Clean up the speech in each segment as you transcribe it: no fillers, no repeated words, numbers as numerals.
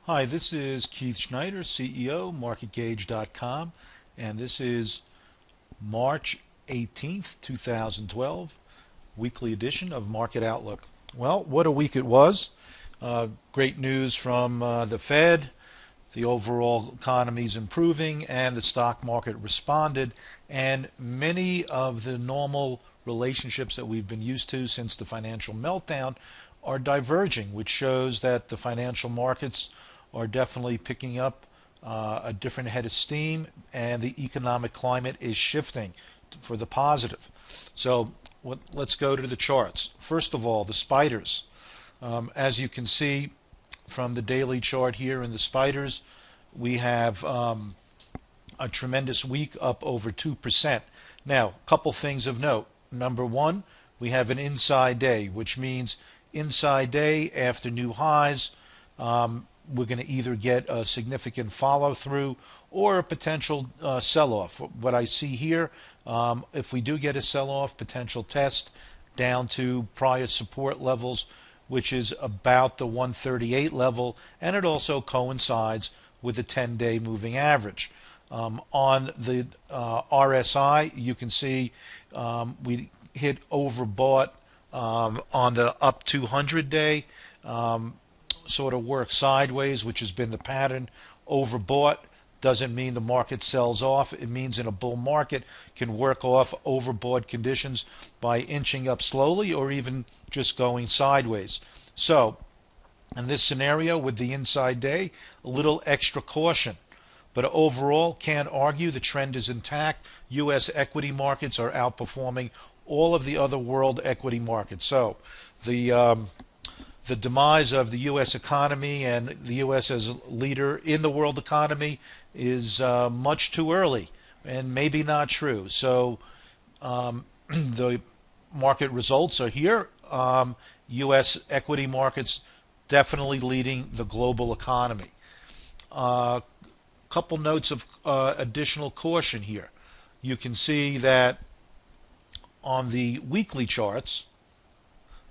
Hi, this is Keith Schneider, CEO, MarketGauge.com, and this is March 18th, 2012, weekly edition of Market Outlook. Well, what a week it was. Great news from the Fed. The overall economy is improving, and the stock market responded, and many of the normal relationships that we've been used to since the financial meltdown are diverging, which shows that the financial markets are definitely picking up a different head of steam, and the economic climate is shifting for the positive. So let's go to the charts. First of all, the spiders. As you can see from the daily chart here in the spiders, we have a tremendous week, up over 2%. Now, a couple things of note. Number one, we have an inside day, which means inside day after new highs. We're going to either get a significant follow-through or a potential sell-off. What I see here, if we do get a sell-off, potential test down to prior support levels, which is about the 138 level, and it also coincides with the 10-day moving average. On the RSI, you can see we hit overbought on the up 200-day. Sort of work sideways, which has been the pattern. Overbought doesn't mean the market sells off. It means in a bull market can work off overbought conditions by inching up slowly or even just going sideways. So in this scenario with the inside day, a little extra caution. But overall, can't argue the trend is intact. U.S. equity markets are outperforming all of the other world equity markets. So the demise of the U.S. economy and the U.S. as a leader in the world economy is much too early and maybe not true. So the market results are here. U.S. equity markets definitely leading the global economy. Couple notes of additional caution here. You can see that on the weekly charts,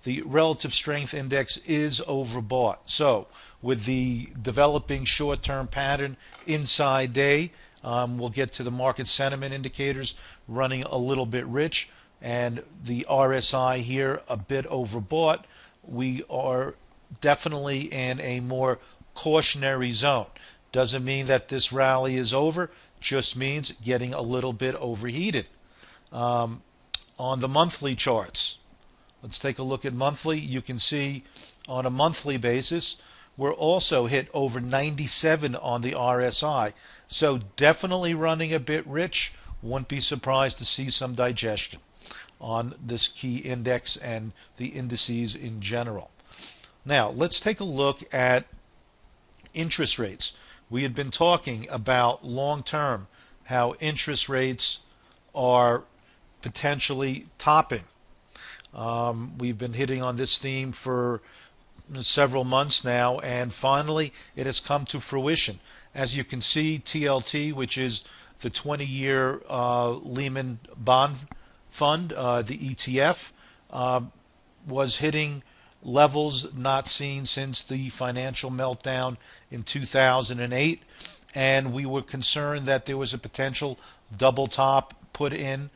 the relative strength index is overbought. So with the developing short-term pattern inside day, we'll get to the market sentiment indicators running a little bit rich, and the RSI here a bit overbought. We are definitely in a more cautionary zone. Doesn't mean that this rally is over, just means getting a little bit overheated. On the monthly charts, let's take a look at monthly. You can see on a monthly basis, we're also hit over 97 on the RSI. So definitely running a bit rich. Wouldn't be surprised to see some digestion on this key index and the indices in general. Now, let's take a look at interest rates. We had been talking about long-term, how interest rates are potentially topping. We've been hitting on this theme for several months now, and finally it has come to fruition. As you can see, TLT, which is the 20-year Lehman bond fund, the ETF, was hitting levels not seen since the financial meltdown in 2008, and we were concerned that there was a potential double top put in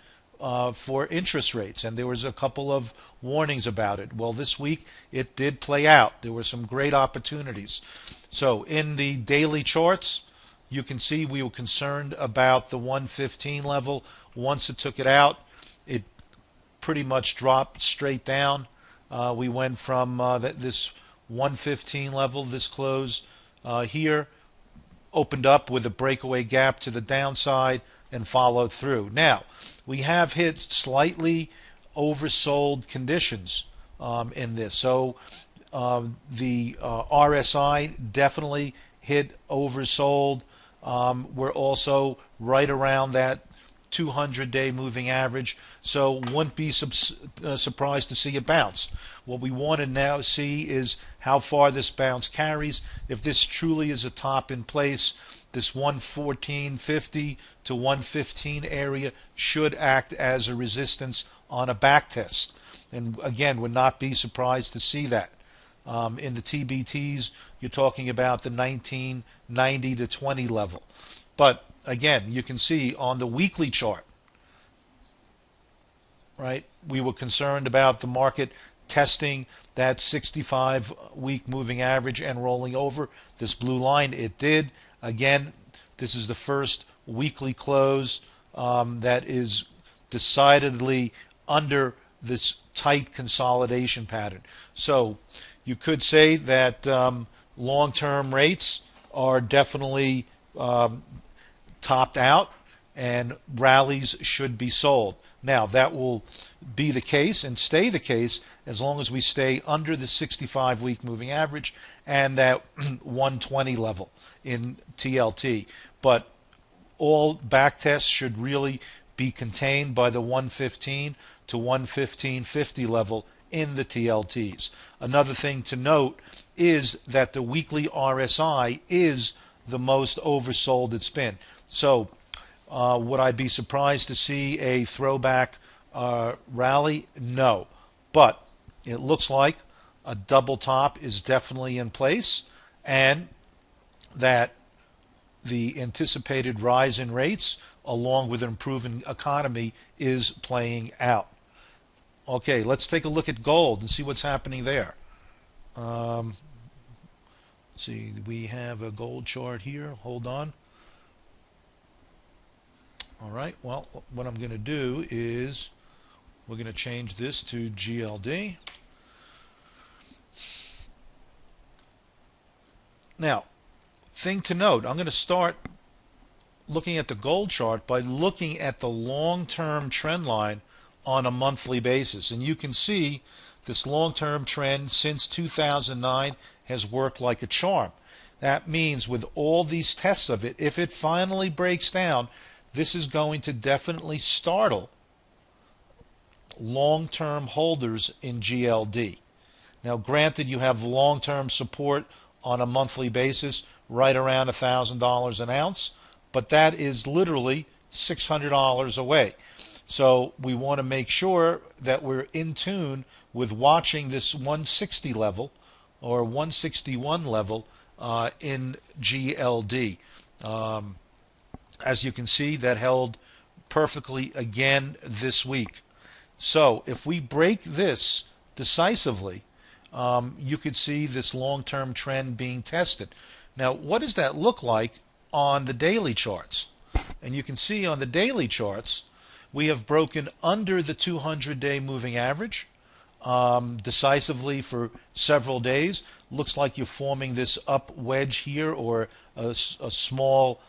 for interest rates, and there was a couple of warnings about it. Well, this week it did play out. There were some great opportunities. So in the daily charts, you can see we were concerned about the 115 level. Once it took it out, it pretty much dropped straight down. We went from this 115 level, this close here, opened up with a breakaway gap to the downside and followed through. Now, we have hit slightly oversold conditions in this. So the RSI definitely hit oversold. We're also right around that 200-day moving average, so wouldn't be surprised to see a bounce. What we want to now see is how far this bounce carries. If this truly is a top in place, this 114.50 to 115 area should act as a resistance on a back test. And again, would not be surprised to see that. In the TBTs, you're talking about the 1990 to 20 level. But again, you can see on the weekly chart, right, we were concerned about the market testing that 65-week moving average and rolling over this blue line. It did. Again, this is the first weekly close that is decidedly under this tight consolidation pattern. So you could say that long-term rates are definitely topped out and rallies should be sold. Now, that will be the case and stay the case as long as we stay under the 65-week moving average and that 120 level in TLT. But all back tests should really be contained by the 115 to 115.50 level in the TLTs. Another thing to note is that the weekly RSI is the most oversold it's been. So would I be surprised to see a throwback rally? No. But it looks like a double top is definitely in place and that the anticipated rise in rates along with an improving economy is playing out. Okay, let's take a look at gold and see what's happening there. Let's see, we have a gold chart here. Hold on. All right, well, what I'm going to do is we're going to change this to GLD. Now, thing to note, I'm going to start looking at the gold chart by looking at the long-term trend line on a monthly basis. And you can see this long-term trend since 2009 has worked like a charm. That means with all these tests of it, if it finally breaks down, this is going to definitely startle long-term holders in GLD. Now, granted, you have long-term support on a monthly basis right around $1,000 an ounce, but that is literally $600 away. So we want to make sure that we're in tune with watching this 160 level or 161 level in GLD. As you can see, that held perfectly again this week. So if we break this decisively, you could see this long-term trend being tested. Now, what does that look like on the daily charts? And you can see on the daily charts, we have broken under the 200-day moving average decisively for several days. Looks like you're forming this up wedge here or a small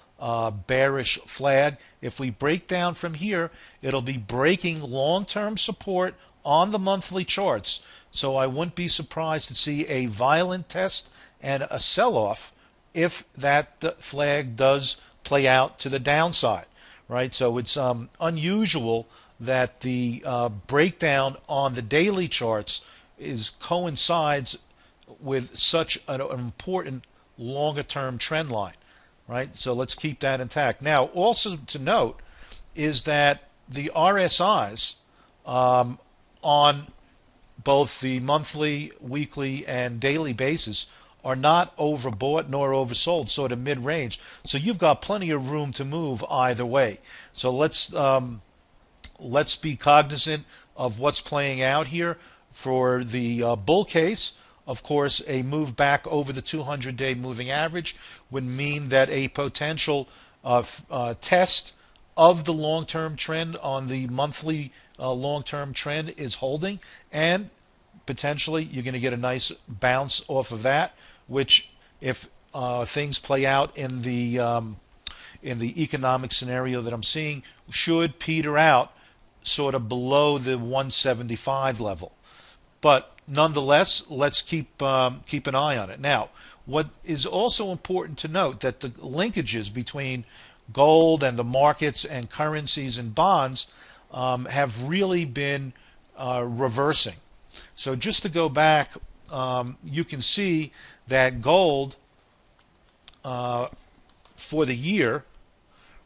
bearish flag. If we break down from here, it'll be breaking long-term support on the monthly charts. So I wouldn't be surprised to see a violent test and a sell-off if that flag does play out to the downside, right? So it's unusual that the breakdown on the daily charts coincides with such an important longer-term trend line, right? So let's keep that intact. Now, also to note is that the RSIs on both the monthly, weekly, and daily basis are not overbought nor oversold, sort of mid-range. So you've got plenty of room to move either way. So let's be cognizant of what's playing out here. For the bull case, of course, a move back over the 200-day moving average would mean that a potential test of the long-term trend on the monthly long-term trend is holding, and potentially you're going to get a nice bounce off of that, which if things play out in the economic scenario that I'm seeing, should peter out sort of below the 175 level. But nonetheless, let's keep an eye on it. Now, what is also important to note that the linkages between gold and the markets and currencies and bonds have really been reversing. So just to go back, you can see that gold for the year,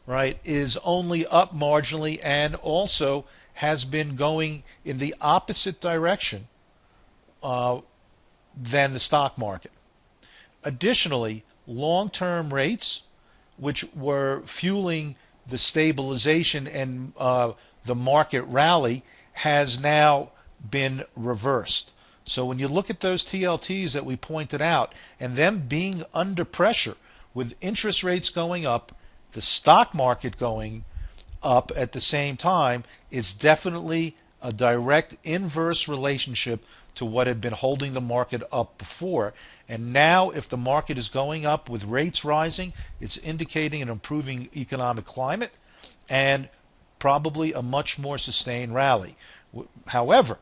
right, is only up marginally and also has been going in the opposite direction than the stock market. Additionally, long-term rates, which were fueling the stabilization and the market rally, has now been reversed. So when you look at those TLTs that we pointed out and them being under pressure with interest rates going up, the stock market going up at the same time, is definitely a direct inverse relationship to what had been holding the market up before. And now if the market is going up with rates rising, it's indicating an improving economic climate and probably a much more sustained rally. However,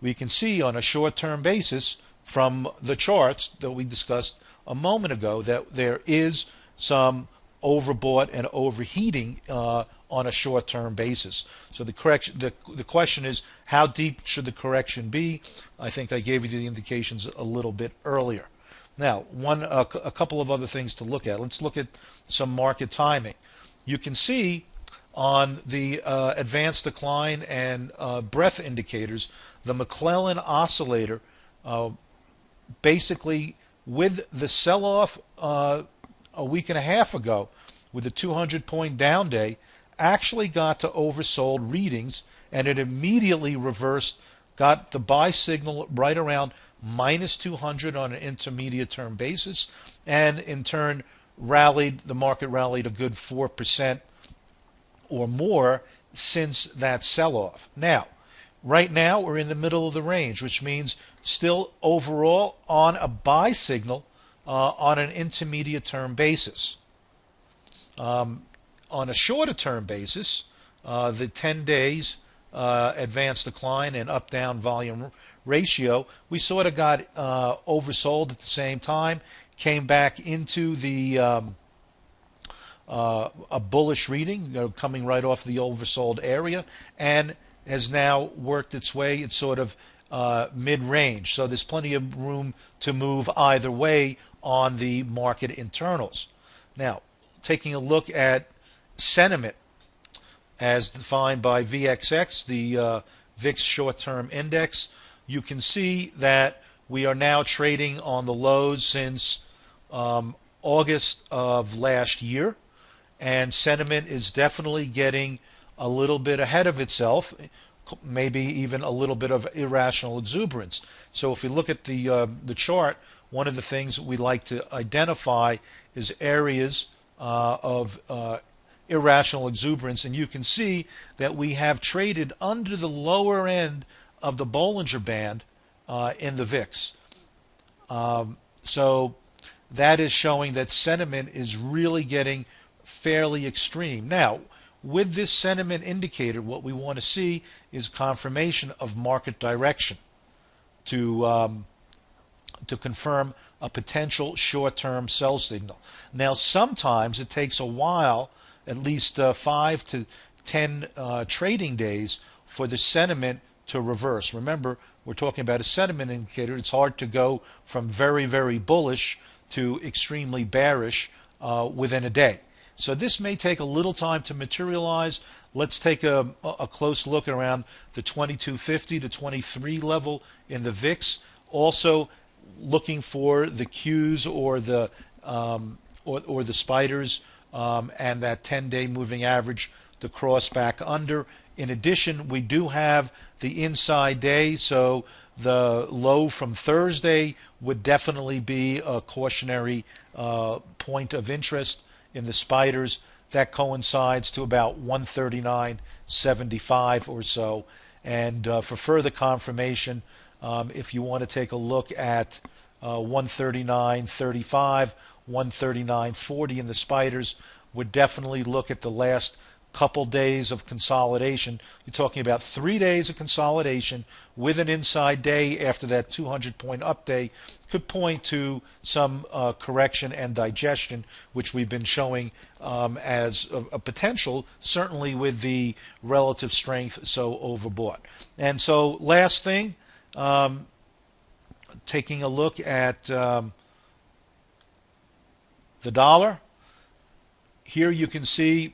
we can see on a short-term basis from the charts that we discussed a moment ago that there is some overbought and overheating on a short-term basis. So the question is, how deep should the correction be? I think I gave you the indications a little bit earlier. Now, a couple of other things to look at. Let's look at some market timing. You can see on the advanced decline and breadth indicators, the Mcclellan Oscillator, basically with the sell-off a week and a half ago, with the 200-point down day, actually got to oversold readings, and it immediately reversed, got the buy signal right around minus 200 on an intermediate term basis, and in turn the market rallied a good 4% or more since that sell-off. Now, right now we're in the middle of the range, which means still overall on a buy signal on an intermediate term basis. On a shorter term basis, the 10 days advanced decline and up-down volume ratio, we sort of got oversold at the same time, came back into the a bullish reading, coming right off the oversold area, and has now worked its way. It's sort of mid-range, so there's plenty of room to move either way on the market internals. Now, taking a look at sentiment as defined by VXX, the VIX short-term index, you can see that we are now trading on the lows since August of last year, and sentiment is definitely getting a little bit ahead of itself, maybe even a little bit of irrational exuberance. So if we look at the chart, one of the things we like to identify is areas of irrational exuberance, and you can see that we have traded under the lower end of the Bollinger Band in the VIX. So that is showing that sentiment is really getting fairly extreme. Now, with this sentiment indicator, what we want to see is confirmation of market direction to confirm a potential short-term sell signal. Now, sometimes it takes a while, at least 5 to 10 trading days, for the sentiment to reverse. Remember, we're talking about a sentiment indicator. It's hard to go from very, very bullish to extremely bearish within a day. So this may take a little time to materialize. Let's take a close look around the 2250 to 23 level in the VIX. Also looking for the Qs or the spiders and that 10-day moving average to cross back under. In addition, we do have the inside day, so the low from Thursday would definitely be a cautionary point of interest in the spiders. That coincides to about 139.75 or so. And for further confirmation, if you want to take a look at 139.35, 139.40 in the spiders, would definitely look at the last couple days of consolidation. You're talking about 3 days of consolidation with an inside day after that 200-point up day, could point to some correction and digestion, which we've been showing as a potential, certainly with the relative strength so overbought. And so last thing, taking a look at the dollar. Here you can see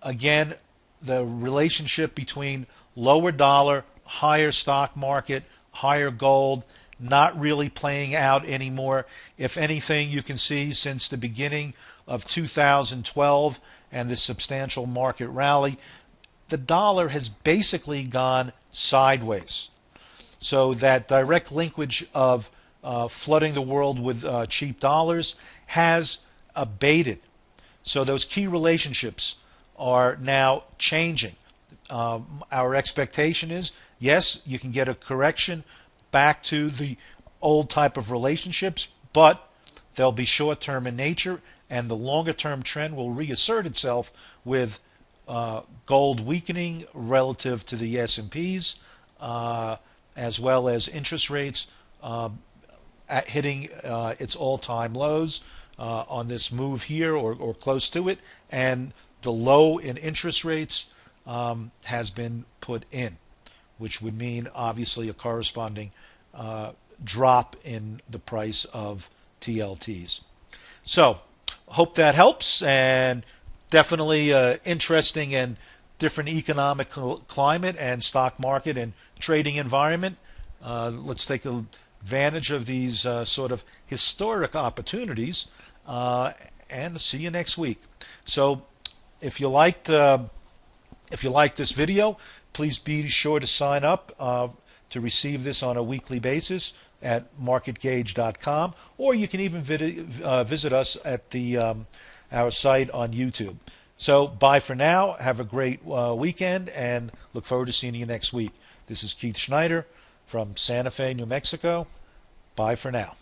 again the relationship between lower dollar, higher stock market, higher gold, not really playing out anymore. If anything, you can see since the beginning of 2012 and the substantial market rally, the dollar has basically gone sideways. So that direct linkage of flooding the world with cheap dollars has abated. So those key relationships are now changing. Our expectation is, yes, you can get a correction back to the old type of relationships, but they'll be short-term in nature, and the longer-term trend will reassert itself with gold weakening relative to the S&Ps, as well as interest rates hitting its all-time lows on this move here or close to it, and the low in interest rates has been put in, which would mean obviously a corresponding drop in the price of TLTs. So hope that helps, and definitely interesting and different economic climate and stock market and trading environment. Let's take advantage of these sort of historic opportunities, and see you next week. So if you liked this video, please be sure to sign up to receive this on a weekly basis at MarketGauge.com, or you can even visit us at our site on YouTube. So bye for now. Have a great weekend, and look forward to seeing you next week. This is Keith Schneider from Santa Fe, New Mexico. Bye for now.